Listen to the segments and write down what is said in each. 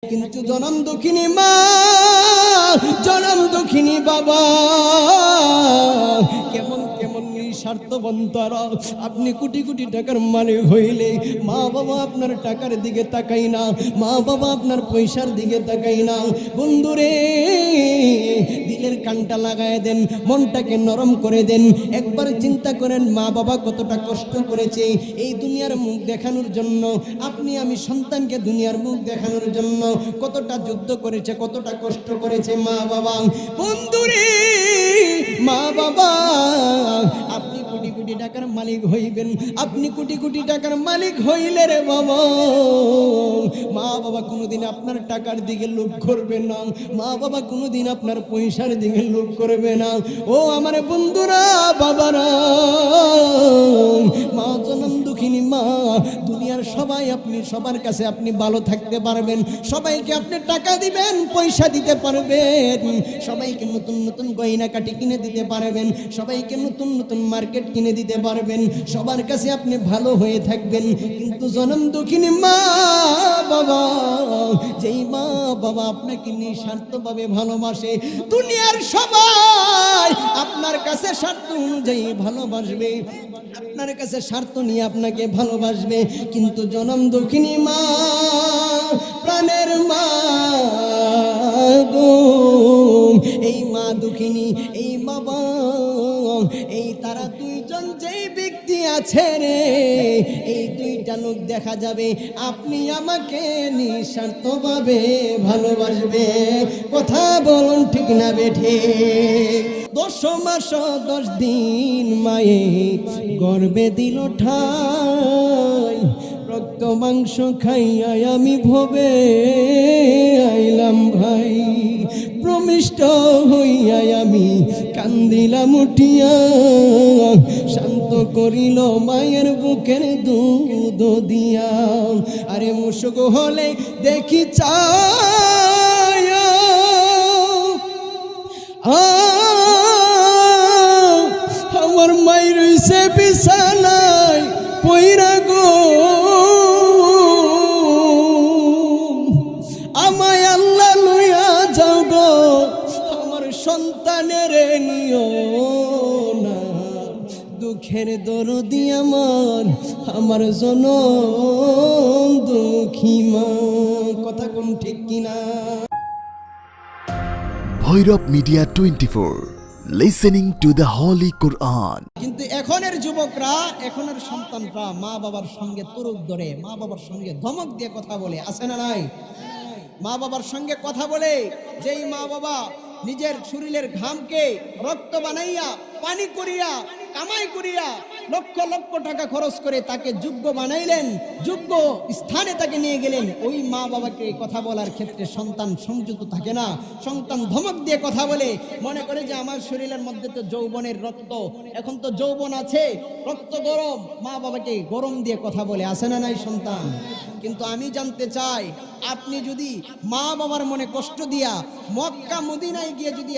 কিন্তু জনম দুঃখিনী মা, জনম দুঃখিনী বাবা, কেমন কেমন নিঃস্বার্থবন্তরা। আপনি কোটি কোটি টাকার মালিক হইলে মা বাবা আপনার টাকার দিকে তাকাই না, মা বাবা আপনার পয়সার দিকে তাকাই না। বন্ধুরে, দিলের কানটা লাগায় দেন, মনটাকে নরম করে দেন। একবার চিন্তা করেন মা বাবা কতটা কষ্ট করেছে এই দুনিয়ার মুখ দেখানোর জন্য। আপনি আমি সন্তানকে দুনিয়ার মুখ দেখানোর জন্য কতটা যুদ্ধ করেছে, কতটা কষ্ট করেছে মা বাবা। বন্ধুরে, মা বাবা, আপনি কোটি কোটি টাকার মালিক হইবেন, আপনি কোটি কোটি টাকার মালিক হইলে রে বাবা, মা বাবা কোনোদিন আপনার টাকার দিকে লোভ করবে না, মা বাবা কোনোদিন আপনার পয়সার দিকে লোভ করবে না। ও আমার বন্ধুরা, বাবারা, মা জনম দুঃখিনী মা। দুনিয়ার সবাই, আপনি সবার কাছে আপনি ভালো থাকতে পারবেন, সবাইকে আপনি টাকা দিবেন, পয়সা দিতে পারবেন, সবাইকে নতুন নতুন গয়নাকাটি কিনে দিতে পারবেন, সবাইকে নতুন নতুন মার্কেট কিনে দিতে পারবেন, সবার কাছে আপনি ভালো হয়ে থাকবেন। কিন্তু জনম দুঃখিনী মা বাবা, যেই মা বাবা আপনাকে নিঃস্বার্থভাবে ভালোবাসে, দুনিয়ার সবাই আপনার কাছে স্বার্থ অনুযায়ী ভালোবাসবে, আপনার কাছে স্বার্থ নিয়ে আপনাকে ভালোবাসবে। কিন্তু জনম দুঃখিনী মা, প্রাণের মা গো, এই মা দুঃখিনী, এই বাবা, এই তারা দুইজন যেই ব্যক্তি আছে রে, এই দুইটা লোক দেখা যাবে আপনি আমাকে নিঃস্বার্থভাবে ভালোবাসবে। কথা বলুন ঠিক না বেঠে? 10 মাস 10 দিন মায়ে গর্বে দিল ঠাই, রক্ত মাংস খাইয়া আমি ভবে আইলাম ভাই, প্রমিষ্ট হইয়া আমি কান্দিলাম উঠিয়া, শান্ত করিল মায়ের বুকের দুধ দিয়া। আরে মুশক হলে দেখি চাই আমার মায়ের রইছে বিছানায় পইরা গো, আমায় আল্লাহ লইয়া যাও গো, আমার সন্তানের নিও না, দুঃখের দরদি আমার জনম দুঃখী মা। কথা কোন ঠিক কিনা? Bhairab media 24, listening to the holy Quran. কিন্তু এখনের যুবকরা, এখনের সন্তানরা মা বাবার সঙ্গে তুরুক ধরে, মা বাবার সঙ্গে ধমক দিয়ে কথা বলে, আছে না নাই? মা বাবার সঙ্গে কথা বলে, যেই মা বাবা নিজের শরীরের ঘামকে রক্ত বানাইয়া, পানি করিয়া, কামাই করিয়া, লক্ষ লক্ষ টাকা খরচ করে তাকে যোগ্য বানাইলেন, যোগ্য স্থানে তাকে নিয়ে গেলেন, ওই মা বাবাকে কথা বলার ক্ষেত্রে সন্তান সংযত থাকে না। সন্তান ধমক দিয়ে কথা বলে, মনে করে যে আমার শরীরের মধ্যে তো যৌবনের রক্ত, এখন তো যৌবন আছে, রক্ত গরম, মা বাবাকে গরম দিয়ে কথা বলে, আসে না নাই সন্তান? কিন্তু আমি জানতে চাই, আপনি যদি মা বাবার মনে কষ্ট দিয়া মক্কা মদিনায় গিয়ে যদি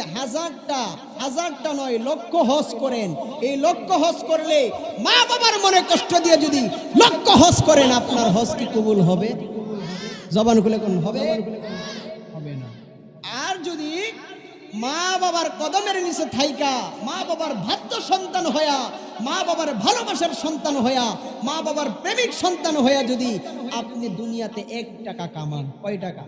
হাজারটা নয় লক্ষ হজ করেন, এই লক্ষ হজ করলে মা বাবার মনে কষ্ট দিয়ে যদি লক্ষ হজ করেন, আপনার হজ কি কবুল হবে? জবান খুলে কোন হবে? হবে না। আর যদি মা বাবার কদমের নিচে থাইকা, মা বাবার ভাদ্য সন্তান হইয়া, মা বাবার ভালোবাসার সন্তান হইয়া, মা বাবার প্রেমিক সন্তান হইয়া যদি আপনি দুনিয়াতে 1 টাকা কামান, কয় টাকা?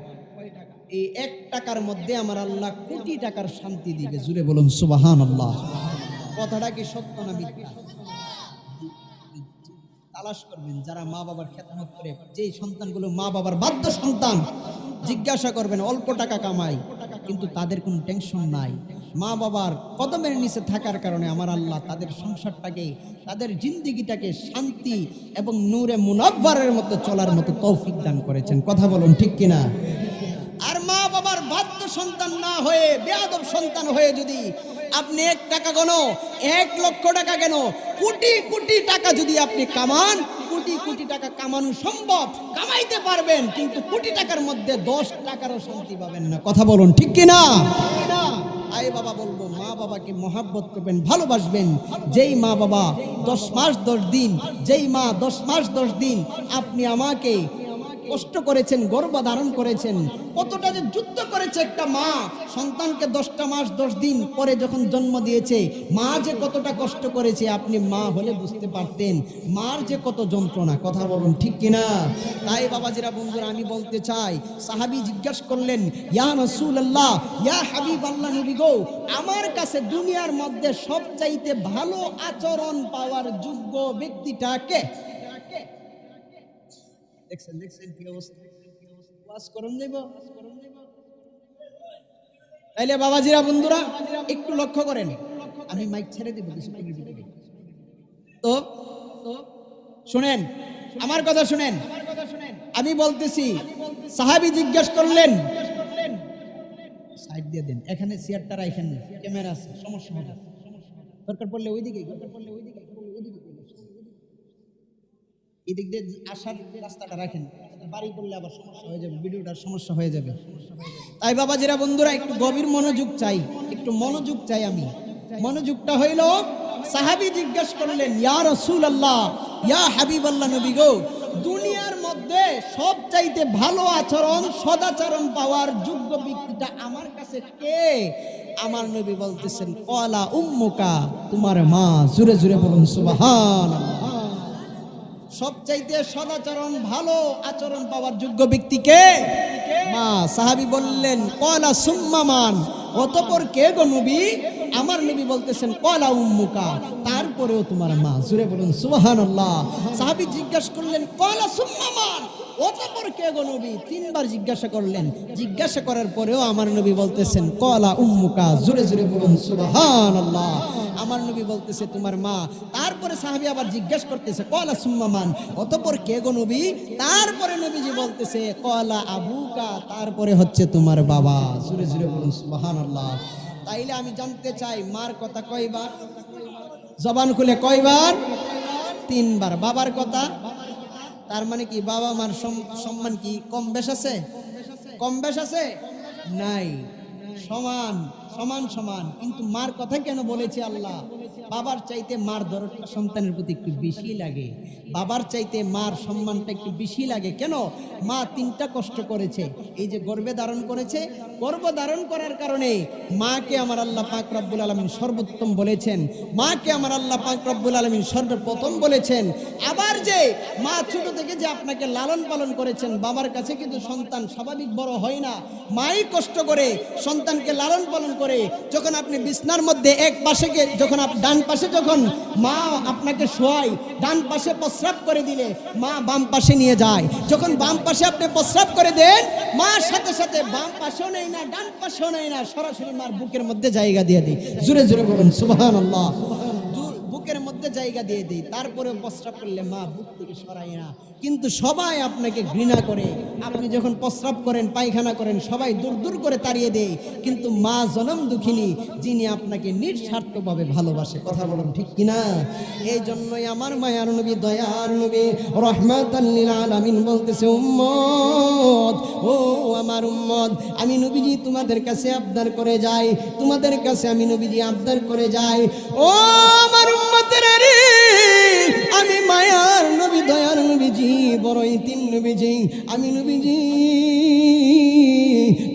এই 1 টাকার মধ্যে আমার আল্লাহ কোটি টাকার শান্তি দিবে। জুড়ে বলুন সুবহানাল্লাহ। কথাটা কি সত্য না মিথ্যা? তালাশ করবেন যারা মা বাবার খেদমত করে, যেই সন্তানগুলো মা বাবার বাধ্য সন্তান, জিজ্ঞাসা করবেন অল্প টাকা কামাই, কিন্তু তাদের কোনো টেনশন নাই। মা বাবার কদমের নিচে থাকার কারণে আমার আল্লাহ তাদের সংসারটাকে, তাদের জিন্দিগিটাকে শান্তি এবং নূরে মুনাব্বারের মতো চলার মতো তৌফিক দান করেছেন। কথা বলুন ঠিক কিনা? আর মা বাবার বাধ্য সন্তান না হয়ে, বেয়াদব সন্তান হয়ে যদি আপনি 1 টাকা গনো, 1 লক্ষ টাকা কেন, কোটি কোটি টাকা যদি আপনি কামান, কোটি কোটি টাকা কামানো সম্ভব, কামাইতে পারবেন, কিন্তু কোটি টাকার মধ্যে 10 টাকারও শান্তি পাবেন না। কথা বলুন ঠিক কিনা? আই বাবা বলবো, মা বাবাকে মহাব্বত করবেন, ভালোবাসবেন। যেই মা বাবা 10 মাস 10 দিন, যেই মা 10 মাস 10 দিন আপনি আমাকে কষ্ট করেছেন, গর্ভ ধারণ করেছেন, কতটা যে যুদ্ধ করেছে একটা মা সন্তানকে 10টা মাস 10 দিন পরে যখন জন্ম দিয়েছে, মা যে কতটা কষ্ট করেছে আপনি মা হলে বুঝতে পারতেন মার যে কত যন্ত্রণা। কথা বলুন ঠিক কিনা? তাই বাবাজিরা বন্ধুরা আমি বলতে চাই, সাহাবী জিজ্ঞাসা করলেন, ইয়া রাসূলুল্লাহ, ইয়া হাবিবাল্লাহ নবী গো, আমার কাছে দুনিয়ার মধ্যে সবচাইতে ভালো আচরণ পাওয়ার যোগ্য ব্যক্তিটা কে? দেখছেন দেখছেন কি অবস্থা, ওয়াজ করুন যাইব। তাইলে বাবাজিরা বন্ধুরা একটু লক্ষ্য করেন, আমি মাইক ছেড়ে দেব কিছুক্ষণের ভিতরে। তো শুনেন আমার কথা, শুনেন আমি বলতেছি, সাহাবী জিজ্ঞাসা করলেন, সাইড দিয়ে দেন, এখানে চেয়ারটা রাখেন, ক্যামেরা আছে, সমস্যা হবে, দরকার পড়লে ওইদিকে, দরকার পড়লে ওইদিকে, এদিক দিয়ে আসার রাস্তাটা রাখেন, বাড়ি করলে আবার সমস্যা হয়ে যাবে, ভিডিওটার সমস্যা হয়ে যাবে। তাই বাবাজিরা বন্ধুরা একটু গভীর মনোযোগ চাই, একটু মনোযোগ চাই আমি। মনোযোগটা হইল, সাহাবী জিজ্ঞাসা করলেন, ইয়া রাসূলুল্লাহ, ইয়া হাবিবাল্লাহ নবী গো, দুনিয়ার মধ্যে সবচাইতে ভালো আচরণ সদাচরণ পাওয়ার যোগ্য ব্যক্তিটা আমার কাছে কে? আমার নবী বলতেছেন, ক্বালা উম্মুকা, তোমার মা। জোরে জোরে বলুন সুবহানাল্লাহ। সবচাইতে সদাচরণ ভালো আচরণ পাওয়ার যোগ্য ব্যক্তি কে? মা। সাহাবী বললেন, ক্বালা সুম্মা মান, অতঃপর কে গো নবী? আমার নবী বলতেছেন, ক্বালা উম্মুকা, তারপরেও তোমার মা। জোরে বলুন সুবহানাল্লাহ। সাহাবী জিজ্ঞাসা করলেন, ক্বালা সুম্মা মান, অতঃপর কে গো নবী? 3 বার জিজ্ঞাসা করলেন। জিজ্ঞাসা করার পরেও আমার নবী বলতেছেন, ক্বালা উম্মুকা। জোরে জোরে বলুন সুবহানাল্লাহ। আমার নবী বলতেছে তোমার মা। তারপরে সাহাবী আবার জিজ্ঞাসা করতেছে, ক্বালা সুম্মা মান, অতঃপর কে গো নবী? তারপরে নবীজি বলতেছে, ক্বালা আবুকা, তারপরে হচ্ছে তোমার বাবা। জোরে জোরে বলুন সুবহানাল্লাহ। তাইলে আমি জানতে চাই, মার কথা কয়বার? জবান খুলে কয়বার? 3 বার। বাবার কথা? তার মানে কি বাবা মার সম্মান কি কম বেশ আছে? কম বেশ আছে? নাই, সমান সমান সমান। কিন্তু মার কথা কেন বলেছে আল্লাহ? বাবার চাইতে মার দরদটা সন্তানের প্রতি একটু বেশি লাগে, বাবার চাইতে মার সম্মানটা একটু বেশি লাগে। কেন? মা 3টা কষ্ট করেছে, এই যে গর্ভে ধারণ করেছে, গর্ভ ধারণ করার কারণে মাকে আমার আল্লাহ পাক রব্বুল আলামিন সর্বোত্তম বলেছেন, মাকে আমার আল্লাহ পাক রব্বুল আলামিন সর্বপ্রথম বলেছেন। আবার যে মা ছোট থেকে যে আপনাকে লালন পালন করেছেন, বাবার কাছে কিন্তু সন্তান স্বাভাবিক বড় হয় না, মাই কষ্ট করে সন্তানকে লালন পালন করে। যখন আপনি বিছনার মধ্যে এক পাশে যখন ডান পাশে যখন মা আপনাকে শোয়ায়, ডান পাশে প্রস্রাব করে দিলে মা বাম পাশে নিয়ে যায়। যখন বাম পাশে আপনি প্রস্রাব করে দেন, মার সাথে সাথে বাম পাশেও নেই না ডান পাশেও নেই না, সরাসরি মার বুকের মধ্যে জায়গা দিয়ে দিই। জোরে জোরে বলুন সুবহানাল্লাহ। বুকের মধ্যে জায়গা দিয়ে দিই, তারপরে প্রস্রাব করলে মা বুক থেকে সরায় না। কিন্তু সবাই আপনাকে ঘৃণা করে, আপনি যখন প্রস্রাব করেন পায়খানা করেন সবাই দূর দূর করে তাড়িয়ে দেয়। কিন্তু মা জনম দুঃখিনী, যিনি আপনাকে নিঃস্বার্থভাবে ভালোবাসে। কথা বলুন ঠিক কিনা? এই জন্যই আমার মায়ার নবী, দয়ার নবী, রহমাতাল লিল আলামিন বলতেছে, উম্মত, ও আমার উম্মত, আমি নবীজি তোমাদের কাছে আবদার করে যাই, তোমাদের কাছে আমি নবীজি আবদার করে যাই, ও আমার উম্মতের রে, আমি মায়ার নবী, দয়ার নবীজি, বড়ই 3 নবীজি, আমি নবীজি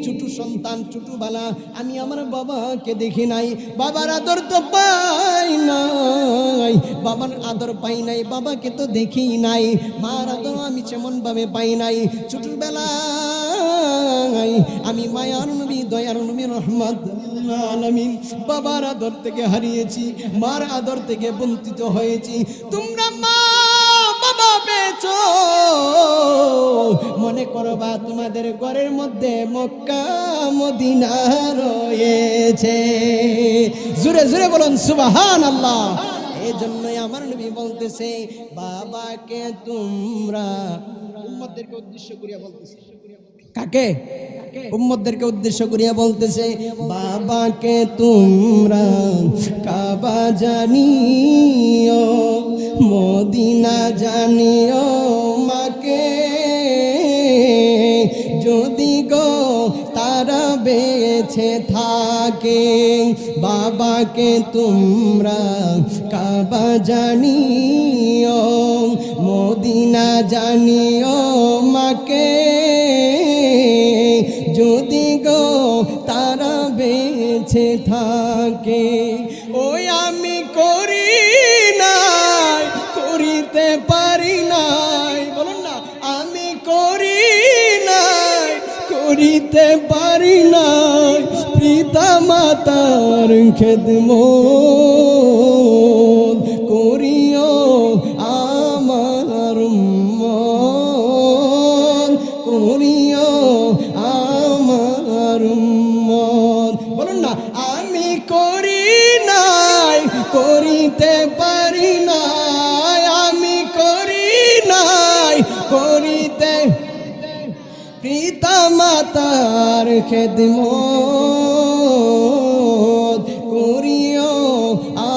ছোট সন্তান, ছোটবেলা আমি আমার বাবাকে দেখি নাই, বাবার আদর তো পাই নাই, বাবার আদর পাই নাই, বাবাকে তো দেখি নাই, মার আদর আমি যেমন ভাবে পাই নাই। ছোটবেলায় আমি মায়ার নবী, দয়ার নবী, রহমাতুল আলামিন বাবার আদর থেকে হারিয়েছি, মার আদর থেকে বঞ্চিত হয়েছি। তোমরা মা বাবা পেয়েছো, মনে করবা তোমাদের ঘরের মধ্যে মক্কা মদিনা রয়েছে। জোরে জোরে বলুন সুবহানাল্লাহ। এই জন্যই আমার নবী বলতেছে, বাবাকে তোমরা, উম্মতদেরকে উদ্দেশ্য করিয়া বলতেছে, কাকে? উম্মতদেরকে উদ্দেশ্য করিয়া বলতেছে, বাবাকে তোমরা কাবা জানিও, মদিনা জানিও, মাকে যদি গো তারা বেঁচে থাকে। বাবাকে তোমরা কাবা জানিও, মদিনা জানিও মাকে, যদি গো তারা বেঁচে থাকে। ওই আমি করি নাই, করিতে পারি নাই, বলুন না, আমি করি নাই, করিতে পারি নাই পিতা মাতার খেদমত, করিও আমার উম্মত, করিও আমার উম্মত। বলুন না, আমি করি নাই, করিতে পারি নাই, আমি করি নাই, করিতে পিতা মাতার খেদমত, করিও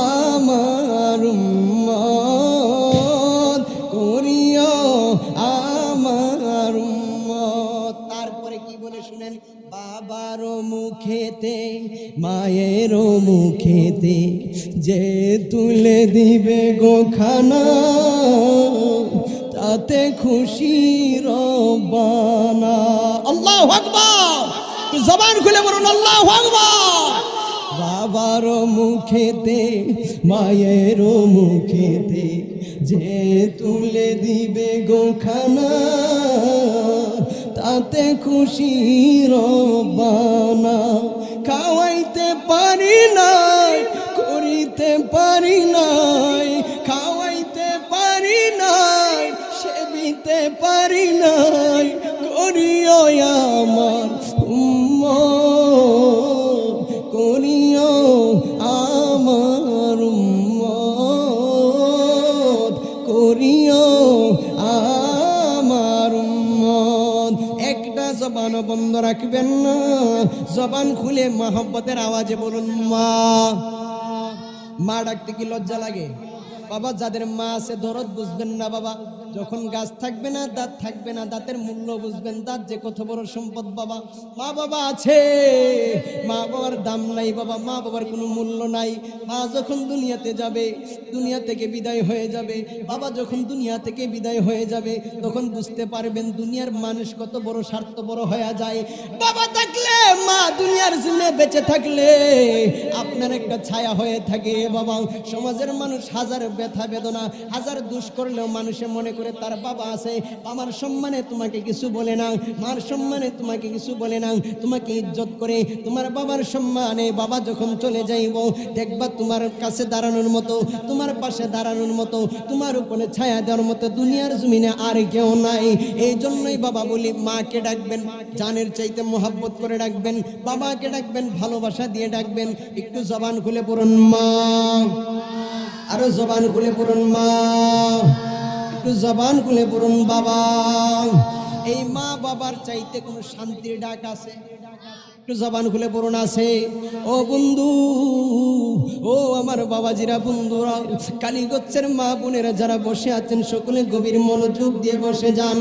আমার উম্মত, করিও আমার উম্মত। তারপরে কি বলে শুনেন, বাবার মুখেতে মায়েরও মুখেতে যে তুলে দিবে গোখানা, তাতে খুশি রব্বানা। আল্লাহু আকবার, জবান খুলে বলুন আল্লাহু আকবার। বাবার মুখেতে মায়েরও মুখেতে যে তুলে দিবে গোখানা, তাতে খুশি রব্বানা। খাওয়াইতে পারি নাই, করিতে পারি নাই, খাওয়াইতে পারি নাই, সেবিতে পারি নাই, করিও আমার উম্মত, করিও আমার উম্মত, করিও আমার উম্মত। একটা জবান বন্ধ রাখবেন না, জবান খুলে মহব্বতের আওয়াজে বলুন মা। মা ডাকতে কি লজ্জা লাগে? বাবা, যাদের মা আছে দরদ বুঝবেন না বাবা, যখন গাছ থাকবে না, দাঁত থাকবে না, দাঁতের মূল্য বুঝবেন। দাঁত যে কত বড় সম্পদ বাবা। মা বাবা আছে, মা বাবার দাম নাই বাবা, মা বাবার কোনো মূল্য নাই। মা যখন দুনিয়াতে যাবে, দুনিয়া থেকে বিদায় হয়ে যাবে, বাবা যখন দুনিয়া থেকে বিদায় হয়ে যাবে, তখন বুঝতে পারবেন দুনিয়ার মানুষ কত বড় স্বার্থপর হয়ে যায়। বাবা থাকলে, মা দুনিয়ার জন্য বেঁচে থাকলে আপনার একটা ছায়া হয়ে থাকে বাবা। সমাজের মানুষ হাজার ব্যথা বেদনা, হাজার দুষ করলেও মানুষে মনে করে তার বাবা আছে, আমার সম্মানে তোমাকে কিছু বলে না, মার সম্মানে তোমাকে কিছু বলে না, তোমাকে ইজ্জত করে। তোমার বাবার সম্মানে বাবা যখন চলে যাইব, দেখবা তোমার কাছে দাঁড়ানোর মতো, তোমার পাশে দাঁড়ানোর মতো, তোমার উপরে ছায়া দেওয়ার মতো দুনিয়ার জমিনে আর কেউ নাই। এই জন্যই বাবা বলি, মাকে ডাকবেন জানের চাইতে মোহাব্বত করে ডাকবেন, বাবাকে ডাকবেন ভালোবাসা দিয়ে ডাকবেন। একটু জবান খুলে পড়ুন মা, আরো জবান খুলে পড়ুন মা, একটু জবান খুলে পড়ুন বাবা। এই মা বাবার চাইতে কোনো শান্তির ডাক আছে? একটু জবান খুলে পড়ুন আছে? ও বন্ধু, ও আমার বাবাজিরা, বন্ধুরা, কালীগঞ্জের মা বোনেরা যারা বসে আছেন, সকলে গভীর মনোযোগ দিয়ে বসে যান।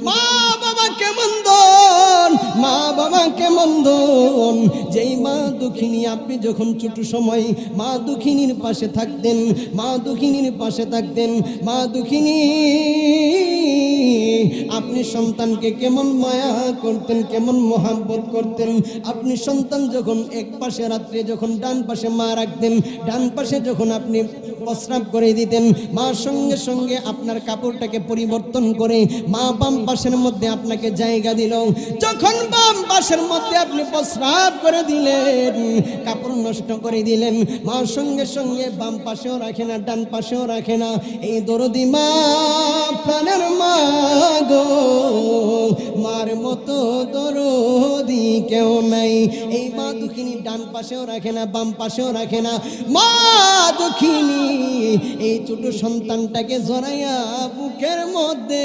মা বাবা কেমন দন, মা বাবা কেমন দন। যেই মা দুঃখিনী, আপনি যখন ছোট সময় মা দুঃখিনীর পাশে থাকতেন, মা দুঃখিনীর পাশে থাকতেন, মা দুঃখিনী আপনি সন্তানকে কেমন মায়া করতেন, কেমন মোহাব্বত করতেন। আপনি সন্তান যখন এক পাশে রাত্রে যখন ডান পাশে মা রাখতেন, ডান পাশে যখন আপনি প্রস্রাব করে দিতেন, মার সঙ্গে সঙ্গে আপনার কাপড়টাকে পরিবর্তন করে মা বাম পাশের মধ্যে আপনাকে জায়গা দিল। যখন বাম পাশের মধ্যে আপনি প্রস্রাব করে দিলেন, কাপড় নষ্ট করে দিলেন, মার সঙ্গে সঙ্গে বাম পাশেও রাখে না, ডান পাশেও রাখে না। এই দরদি মা, প্রাণের মা গো, মার মতো দরদি কেউ নাই। এই মা দুঃখিনী ডান পাশেও রাখে না, বাম পাশেও রাখে না। মা দুঃখিনী এই ছোট সন্তানটাকে জড়াইয়া বুকের মধ্যে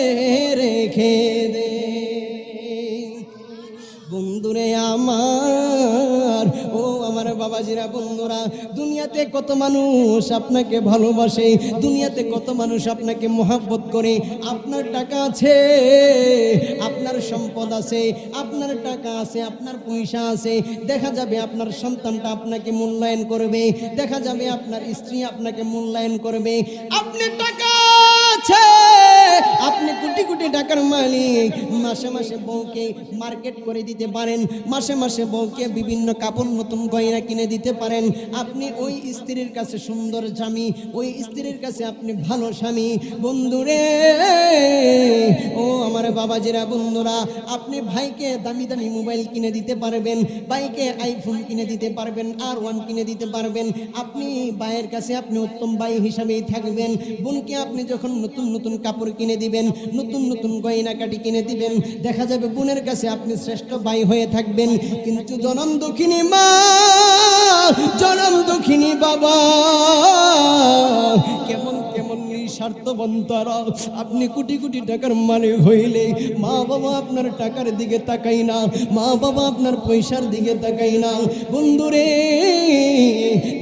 রেখে দে। বন্ধুরে আমার, আমার ও আমার বাবাজিরা বন্ধুরা, দুনিয়াতে কত মানুষ আপনাকে ভালোবাসে, দুনিয়াতে কত মানুষ আপনাকে মহব্বত করে। আপনার টাকা আছে, আপনার সম্পদ আছে, আপনার টাকা আছে, আপনার পয়সা আছে, দেখা যাবে আপনার সন্তানটা আপনাকে মূল্যায়ন করবে, দেখা যাবে আপনার স্ত্রী আপনাকে মূল্যায়ন করবে। আপনি টাকা আছে, আপনি কোটি কোটি টাকার মালিক, মাসে মাসে বউকে মার্কেট করে দিতে পারেন, মাসে মাসে বউকে বিভিন্ন কাপড় নতুন গয়না কিনে দিতে পারেন। আপনি ওই স্ত্রীর কাছে সুন্দর স্বামী, ওই স্ত্রীর কাছে আপনি ভালো স্বামী। বন্ধুরে ও আমার বাবাজিরা বন্ধুরা, আপনি ভাইকে দামি দামি মোবাইল কিনে দিতে পারবেন, ভাইকে আইফোন কিনে দিতে পারবেন, R1 কিনে দিতে পারবেন। আপনি ভাইয়ের কাছে আপনি উত্তম ভাই হিসাবেই থাকবেন। বোনকে আপনি যখন নতুন নতুন কাপড় কিনে দিবেন, নতুন নতুন গয়নাকাটি কিনে দিবেন, দেখা যাবে বোনের কাছে আপনি শ্রেষ্ঠ ভাই হয়ে থাকবেন। কিন্তু জনম দুঃখিনী মা, জনম দুঃখিনী বাবা, কেমন কেমন নিঃস্বার্থবান তারা। আপনি কোটি কোটি টাকার মালিক হইলে মা বাবা আপনার টাকার দিকে তাকাই না, মা বাবা আপনার পয়সার দিকে তাকাই না। বন্ধুরে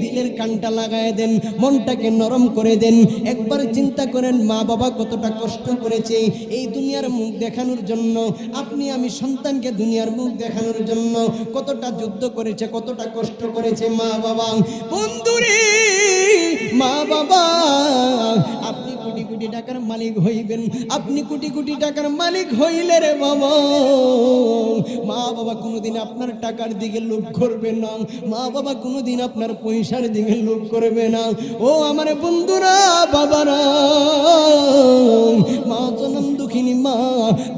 দিলের কানটা লাগায় দেন, মনটাকে নরম করে দেন। একবার চিন্তা করেন মা বাবা কতটা কষ্ট করেছে এই দুনিয়ার মুখ দেখানোর জন্য। আপনি আমি সন্তানকে দুনিয়ার মুখ দেখানোর জন্য কতটা যুদ্ধ করেছে, কতটা কষ্ট করেছে মা বাবা। বন্ধুরে মা বাবা, আপনি কোটি কোটি টাকার মালিক হইবেন, আপনি কোটি কোটি টাকার মালিক হইলে রে বাবা, মা বাবা কোনোদিন আপনার টাকার দিকে লোভ করবে না, মা বাবা কোনোদিন আপনার পয়সার দিকে লোভ করবে না। ও আমার বন্ধুরা বাবারা, মা জনম দুঃখিনী মা,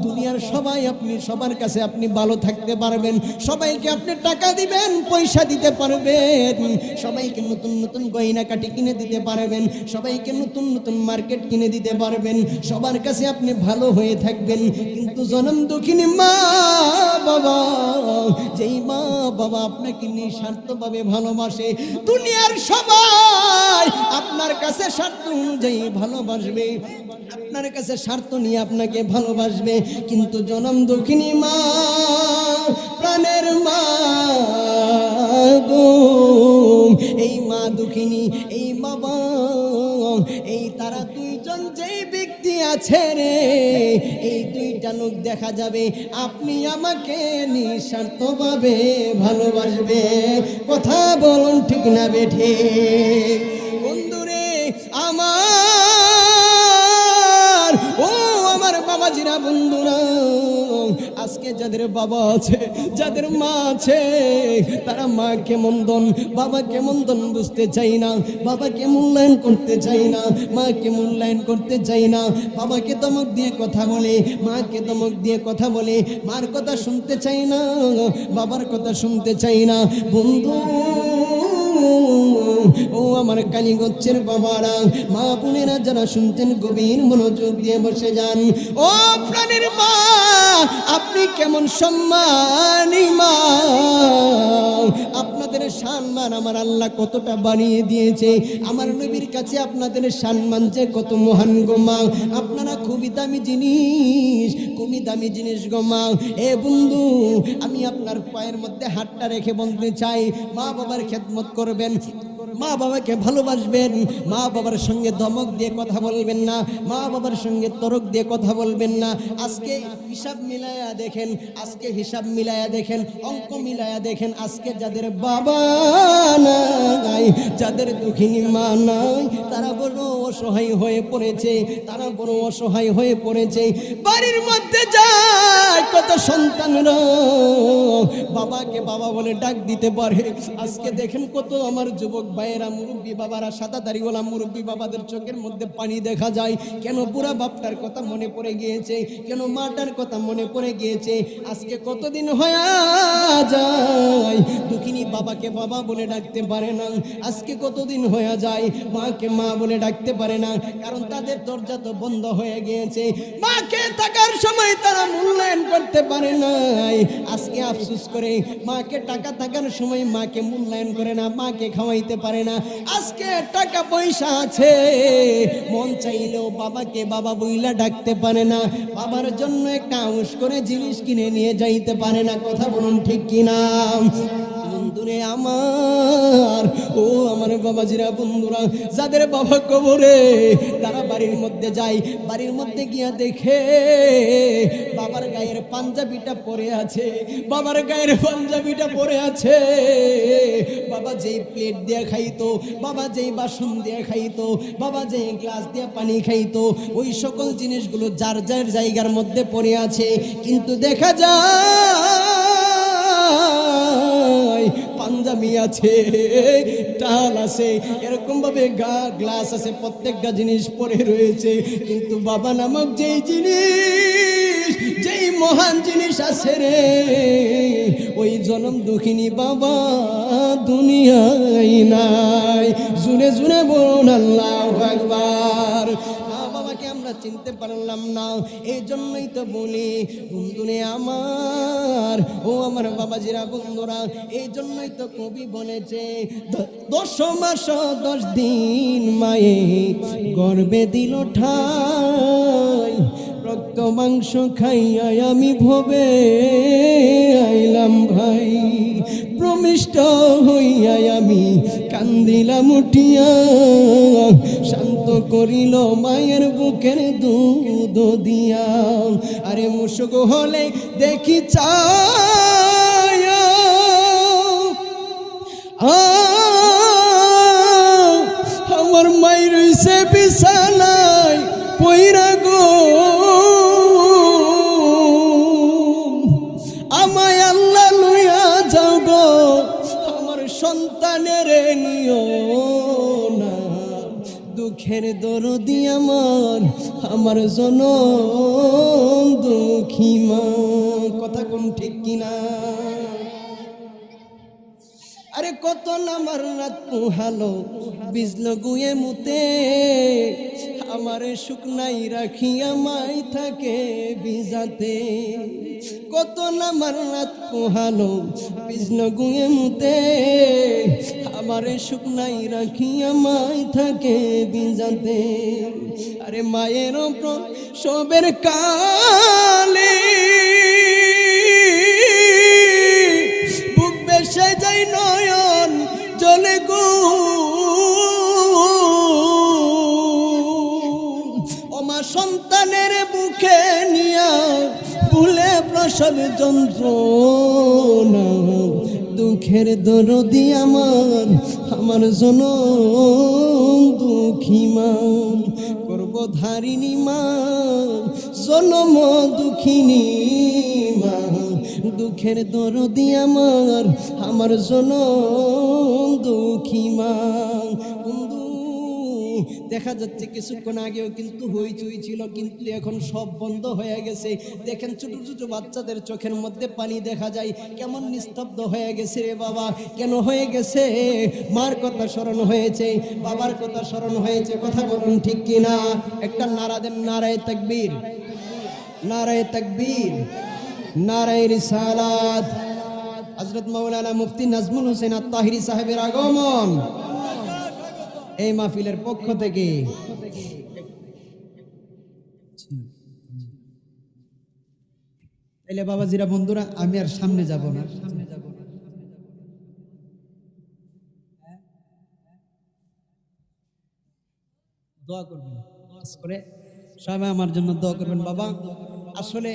দুনিয়ার সবাই আপনি সবার কাছে আপনি ভালো থাকতে পারবেন, সবাইকে আপনি টাকা দিবেন, পয়সা দিতে পারবেন, সবাইকে নতুন নতুন গয়নাকাটি কিনে দিতে পারবেন, সবাইকে নতুন নতুন মার্কেট কিনে দিতে পারবেন, সবার কাছে আপনি ভালো হয়ে থাকবেন। কিন্তু জনম দুঃখিনী মা বাবা, যেই মা বাবা আপনাকে নিঃস্বার্থভাবে ভালোবাসে, দুনিয়ার সবাই আপনার কাছে স্বার্থ অনুযায়ী ভালোবাসবে, আপনার কাছে স্বার্থ নিয়ে আপনাকে ভালোবাসবে। কিন্তু জনম দুঃখিনী মা, প্রাণের মা গো, এই মা দুঃখিনী, এই বাবা, এই তারা দুইজন যেই ব্যক্তি আছে রে, এই দুইটা লোক দেখা যাবে আপনি আমাকে নিঃস্বার্থভাবে ভালোবাসবে। কথা বলুন ঠিক না বেঠে? বন্ধুরে আমার, ও আমার বাবাজিরা বন্ধুরা, আজকে যাদের বাবা আছে, যাদের মা আছে, তারা মা কেমন দন, বাবা কেমন দন বুঝতে চাই না, বাবাকে মূল্যায়ন করতে চাই না, মাকে মূল্যায়ন করতে চাই না। বাবাকে ধমক দিয়ে কথা বলে, মাকে ধমক দিয়ে কথা বলে, মার কথা শুনতে চাই না, বাবার কথা শুনতে চাই না। বন্ধু ও আমার কালীগঞ্জের বাবারা, মা বোনেরা যারা শুনছেন গভীর মনোযোগ দিয়ে বসে যান। ও প্রাণের মা, আপনি কেমন সম্মানী মা, আপনাদের সম্মান আমার আল্লাহ কতটা বানিয়ে দিয়েছে। আমার নবীর কাছে আপনাদের সম্মান যে কত মহান গো মা, আপনারা খুবই দামি জিনিস, খুবই দামি জিনিস গো মা। এ বন্ধু, আমি আপনার পায়ের মধ্যে হাতটা রেখে বলতে চাই, মা বাবার খেদমত করবেন, মা বাবাকে ভালোবাসবেন, মা বাবার সঙ্গে ধমক দিয়ে কথা বলবেন না, মা বাবার সঙ্গে তরক দিয়ে কথা বলবেন না। আজকে হিসাব মিলায়া দেখেন, আজকে হিসাব মিলায়া দেখেন, অঙ্ক মিলায়া দেখেন, আজকে যাদের বাবা নাই, যাদের দুঃখিনী মা নাই, তারা বড় অসহায় হয়ে পড়েছে, তারা বড় অসহায় হয়ে পড়েছে। বাড়ির মধ্যে যায় কত সন্তানরা বাবাকে বাবা বলে ডাক দিতে পারে। আজকে দেখেন কত আমার যুবক ভাইয়েরা, মুরব্বী বাবারা, সাদা দাড়িওয়ালা মুরব্বী বাবাদের চোখের মধ্যে পানি দেখা যায়। কেন? বুড়া বাপটার কথা মনে পড়ে গিয়েছে, কেন মাটার কথা মনে পড়ে গিয়েছে। আজকে কতদিন হয়ে যায় দুঃখিনী বাবাকে বাবা বলে ডাকতে পারে না, আজকে কতদিন হয়ে যায় মাকে মা বলে ডাকতে পারে না, কারণ তাদের দরজা তো বন্ধ হয়ে গিয়েছে। মাকে থাকার সময় তারা মূল্যায়ন করতে পারে নাই, আজকে আফসোস করে মাকে টাকা থাকার সময় মাকে মূল্যায়ন করে না, মাকে খাওয়াইতে পারে না। আজকে টাকা পয়সা আছে, মন চাইলেও বাবাকে বাবা বইলা ডাকতে পারে না, বাবার জন্য একটা আউশ করে জিনিস কিনে নিয়ে যাইতে পারে না। কথা বলুন ঠিক কিনা? বন্ধুরে আমার, ও আমার বাবাজিরা বন্ধুরা, যাদের বাবা কবরে, তারা বাড়ির মধ্যে যায়, বাড়ির মধ্যে গিয়া দেখে বাবার গায়ের পাঞ্জাবিটা পরে আছে, বাবার গায়ের পাঞ্জাবিটা পরে আছে। বাবা যেই প্লেট দিয়ে খাইতো, বাবা যেই বাসন দিয়ে খাইতো, বাবা যেই গ্লাস দিয়ে পানি খাইতো, ওই সকল জিনিসগুলো যার যার জায়গার মধ্যে পড়ে আছে। কিন্তু দেখা যায় পাঞ্জাবি আছে, টাল আছে, এরকম ভাবে গ্লাস আছে, প্রত্যেকটা জিনিস পড়ে রয়েছে। কিন্তু বাবা নামক যেই জিনিস, যেই মহান জিনিস আছে রে, ওই জনম দুঃখিনী বাবা দুনিয়ায় নাই। জুড়ে জুড়ে বলুন আল্লাহু আকবার। বাবাকে আমরা চিনতে পারলাম না, এই জন্যই তো বলি বন্ধুরে আমার, ও আমার বাবাজিরা বন্ধুরা, এই জন্যই তো কবি বলেছে 10 মাস 10 দিন মায়ে গর্বে দিল ঠাই, রক্ত মাংস খাইয়া আমি ভবে আইলাম ভাই, প্রমিষ্ট হইয়া আমি কান্দিলাম উঠিয়া, শান্ত করিল মায়ের বুকের দুধ দিয়া। আরে মুশক হলে দেখি চায় আমার মায়ের রইছে বিছানায় পইরা গো, আমায় আল্লাহ লইয়া যাও গো, আমার সন্তানের নিও না, দুঃখের দরদি আমার জনম দুঃখী মা। কথা কোন ঠিক কিনা? আরে কত নামার রাত পোহালো বিজল গুয়ে মুতে, আমারে শুকনাই রাখিয়া মাই থাকে বিজাতে। কত নামার রাত পোহালো বিজল গুয়ে মুতে, আমারে শুকনাই রাখিয়া মাই থাকে বিজাতে। আরে মায়ের সবের কালে বুক বেশে যাই নয়ন জলে গো, ওমা সন্তানের বুকে নিয়া ভুলে প্রসব যন্ত্রণা, দুঃখের দরদি আমার জনম দুঃখী মা, করব ধারিণী মা জনম দুঃখিনী মা, দুঃখের দরদি আমার জনম দুঃখী মা। দেখা যাচ্ছে কিছুক্ষণ আগেও কিন্তু হইচই ছিল, কিন্তু এখন সব বন্ধ হয়ে গেছে। দেখেন ছোট ছোট বাচ্চাদের চোখের মধ্যে পানি দেখা যায়, কেমন নিস্তব্ধ হয়ে গেছে রে বাবা। কেন হয়ে গেছে? মার কথা স্মরণ হয়েছে, বাবার কথা স্মরণ হয়েছে। কথা বলুন ঠিক কিনা? একটা নারা দেন, নারায়ে তাকবীর, নারায়ে তাকবীর, নারায়ে রিসালাত। হযরত মাওলানা মুফতি নাজমুল হোসেন আত-তাহিরি সাহেবের আগমন এই মাহফিলের পক্ষ থেকে। তাইলে বাবাজিরা বন্ধুরা, আমি আর সামনে যাব না, দোয়া করবেন করে সবাই আমার জন্য দোয়া করবেন। বাবা আসলে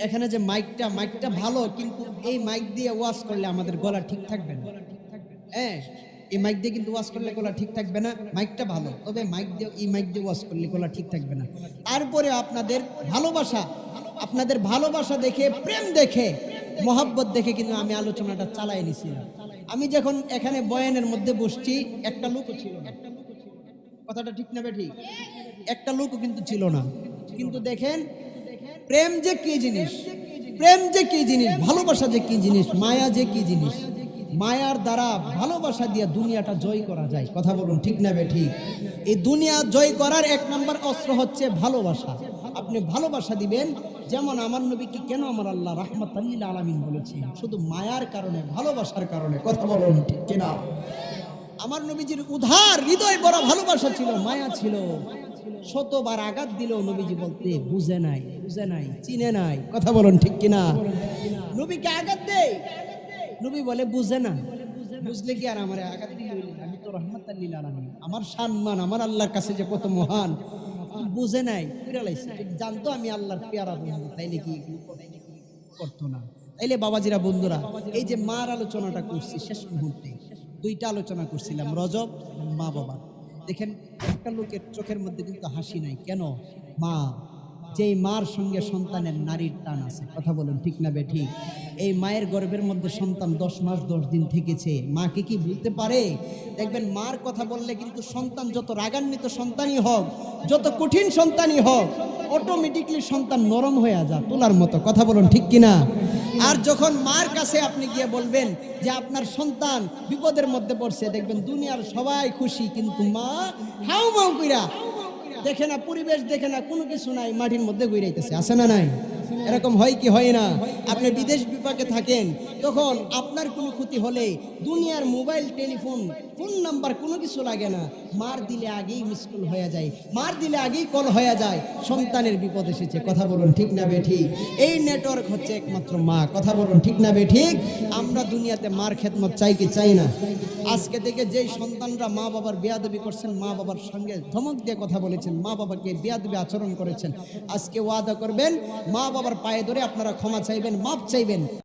এখানে যে মাইকটা ভালো, কিন্তু এই মাইক দিয়ে ওয়াজ করলে আমাদের গলা ঠিক থাকবে না। হ্যাঁ, এই মাইক দিয়ে কিন্তু ওয়াজ করলে গলা ঠিক থাকবে না। মাইকটা ভালো, তবে এই মাইক দিয়ে ওয়াজ করলে গলা ঠিক থাকবে না। তারপরে আপনাদের ভালোবাসা দেখে, প্রেম দেখে, মহব্বত দেখে কিন্তু আমি আলোচনাটা চালাই নিছিলাম। আমি যখন এখানে বয়ানের মধ্যে বসছি, একটা লোকও ছিল না। কথাটা ঠিক না ঠিক? একটা লোকও কিন্তু ছিল না। কিন্তু দেখেন প্রেম যে কি জিনিস, প্রেম যে কি জিনিস, ভালোবাসা যে কি জিনিস, মায়া যে কি জিনিস। মায়ার দ্বারা, ভালোবাসা দিয়ে দুনিয়াটা জয় করা যায়। কথা বলুন ঠিক না ঠিক? এই দুনিয়া জয় করার 1 নম্বর অস্ত্র হচ্ছে ভালোবাসা। আপনি ভালোবাসা দিবেন। যেমন আমার নবীকে কেন আমার আল্লাহ রাহমাতাল লিল আলামিন বলেছেন? শুধু মায়ার কারণে, ভালোবাসার কারণে। কথা বলুন ঠিক কিনা? আমার নবীজির উদার হৃদয় বড় ভালোবাসা ছিল, মায়া ছিল। শতবার আঘাত দিলেও নবীজি বলতে বুঝে নাই, চিনে নাই। কথা বলুন ঠিক কিনা? নবীকে আঘাত দেয়, নবী বলে বুঝে না, বুঝলে কি আর আমার আঘাত দিলে আমি তো রহমাতাল লিল আলামিন, আমার সম্মান আমার আল্লাহর কাছে যে কত মহান বুঝে নাই, লাইছে যদি জানতো আমি আল্লাহর পেয়ারা বন্ধু তাইলে কি করতো না। তাইলে বাবাজিরা বন্ধুরা, এই যে মার আলোচনাটা করছি শেষ মুহূর্তে, দুইটা আলোচনা করছিলাম, রজব এবং মা বাবা। দেখেন একটা লোকের চোখের মধ্যে কিন্তু হাসি নাই, কেন? মা, যেই মার সঙ্গে সন্তানের নারীর টান আছে, কথা বলুন ঠিক না বে ঠিক? এই মায়ের গর্ভের মধ্যে সন্তান 10 মাস 10 দিন থেকেছে, মাকে কি ভুলতে পারে? দেখবেন মার কথা বললে কিন্তু সন্তান যত রাগান্বিত সন্তানই হোক, যত কঠিন সন্তানই হোক, অটোমেটিকলি সন্তান নরম হয়ে যায় তোলার মতো, কথা বলুন ঠিক কিনা? আর যখন মার কাছে আপনি গিয়ে বলবেন যে আপনার সন্তান বিপদের মধ্যে পড়ছে, দেখবেন দুনিয়ার সবাই খুশি, কিন্তু মা হাউ মাউ কইরা দেখে না, পরিবেশ দেখে না, কোনো কিছু নাই, মাটির মধ্যে ঘুরাইতেছে, আছে না নাই? এরকম হয় কি হয় না? আপনি বিদেশ বিপাকে থাকেন, তখন আপনার কোনো ক্ষতি হলে দুনিয়ার মোবাইল টেলিফোন ফোন নাম্বার কোনো কিছু লাগে না, মার দিলে আগেই মিস কল হয়ে যায়, মার দিলে আগেই কল হয়ে যায়, সন্তানের বিপদ এসেছে, কথা বলুন ঠিক না বে ঠিক? এই নেটওয়ার্ক হচ্ছে একমাত্র মা, কথা বলুন ঠিক না বে ঠিক? আমরা দুনিয়াতে মার খেদমত চাই কি চাই না? আজকে থেকে যেই সন্তানরা মা বাবার বেয়াদবি করছেন, মা বাবার সঙ্গে ধমক দিয়ে কথা বলেছেন, মা বাবাকে বেয়াদবি আচরণ করেছেন, আজকে ওয়াদা করবেন মা বাবার পায়ে ধরে আপনারা ক্ষমা চাইবেন, মাপ চাইবেন।